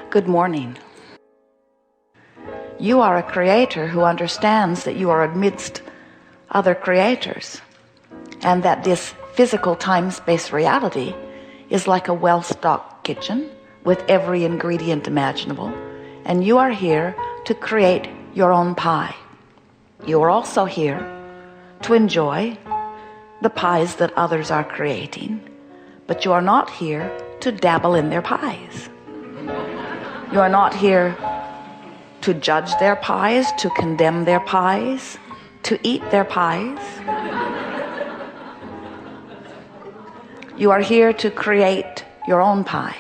Good morning. You are a creator who understands that you are amidst other creators, and that this physical time-space reality is like a well-stocked kitchen with every ingredient imaginable, and you are here to create your own pie. You are also here to enjoy the pies that others are creating, but you are not here to dabble in their pies. You are not here to judge their pies, to condemn their pies, to eat their pies. You are here to create your own pie.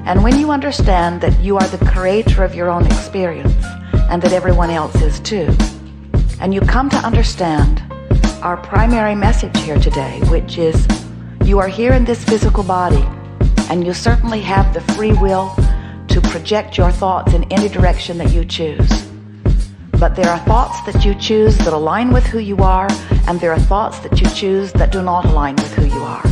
And when you understand that you are the creator of your own experience, and that everyone else is too, and you come to understand our primary message here today, which is you are here in this physical body, and you certainly have the free will to project your thoughts in any direction that you choose. But there are thoughts that you choose that align with who you are, and there are thoughts that you choose that do not align with who you are.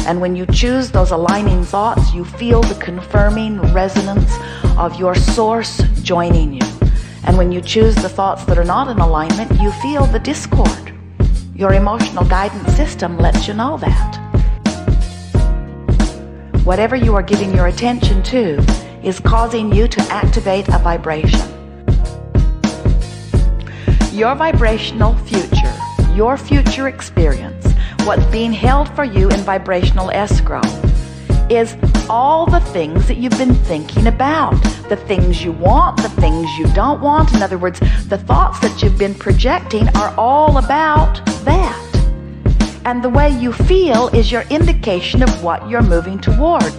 And when you choose those aligning thoughts, you feel the confirming resonance of your source joining you. And when you choose the thoughts that are not in alignment, you feel the discord. Your emotional guidance system lets you know that. Whatever you are giving your attention to is causing you to activate a vibration. Your vibrational future, your future experience, what's being held for you in vibrational escrow, is all the things that you've been thinking about, the things you want, the things you don't want. In other words, the thoughts that you've been projecting are all about that. And the way you feel is your indication of what you're moving toward.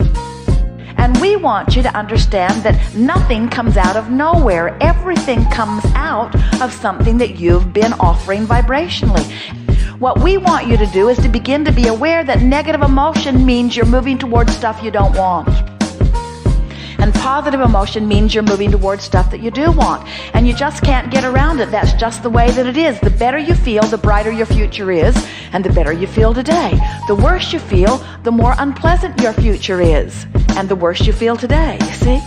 And we want you to understand that nothing comes out of nowhere. Everything comes out of something that you've been offering vibrationally. What we want you to do is to begin to be aware that negative emotion means you're moving towards stuff you don't want. And positive emotion means you're moving towards stuff that you do want. And you just can't get around it. That's just the way that it is. The better you feel, the brighter your future is, and the better you feel today. The worse you feel, the more unpleasant your future is, and the worse you feel today, you see?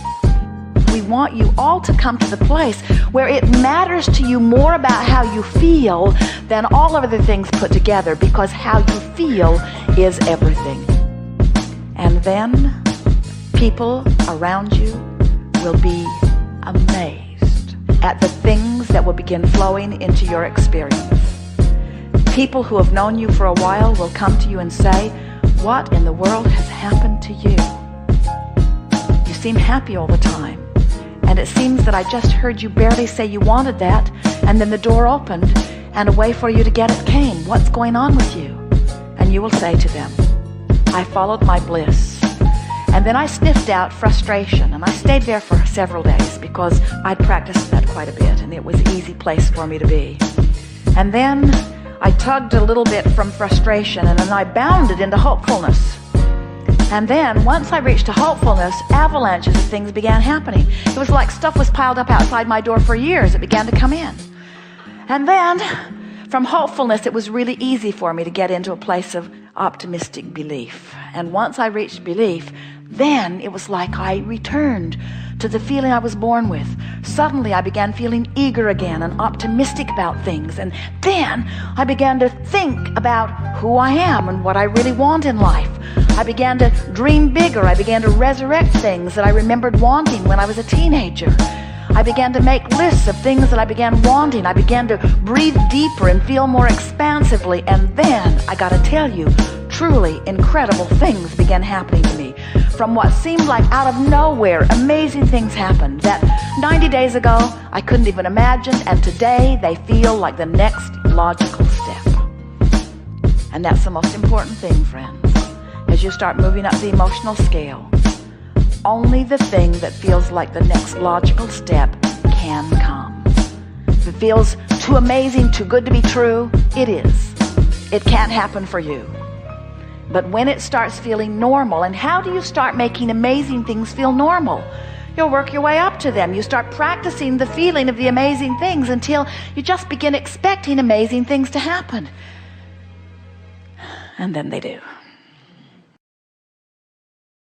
We want you all to come to the place where it matters to you more about how you feel than all of the things put together, because how you feel is everything. And then people around you will be amazed at the things that will begin flowing into your experience. People who have known you for a while will come to you and say, "What in the world has happened to you? You seem happy all the time. And it seems that I just heard you barely say you wanted that, and then the door opened, and a way for you to get it came. What's going on with you?" And you will say to them, "I followed my bliss. And then I sniffed out frustration, and I stayed there for several days because I'd practiced that quite a bit, and it was an easy place for me to be. And then I tugged a little bit from frustration, and then I bounded into hopefulness. And then once I reached to hopefulness, avalanches of things began happening. It was like stuff was piled up outside my door for years. It began to come in. And then from hopefulness, it was really easy for me to get into a place of optimistic belief. And once I reached belief, then it was like I returned to the feeling I was born with. Suddenly I began feeling eager again and optimistic about things. And then I began to think about who I am and what I really want in life. I began to dream bigger. I began to resurrect things that I remembered wanting when I was a teenager. I began to make lists of things that I began wanting. I began to breathe deeper and feel more expansively. And then, I gotta tell you, truly incredible things began happening to me. From what seemed like out of nowhere, amazing things happened that 90 days ago I couldn't even imagine, and today they feel like the next logical step. And that's the most important thing, friends. As you start moving up the emotional scale, only the thing that feels like the next logical step can come. If it feels too amazing, too good to be true, it is. It can't happen for you. But when it starts feeling normal, and how do you start making amazing things feel normal? You'll work your way up to them. You start practicing the feeling of the amazing things until you just begin expecting amazing things to happen. And then they do.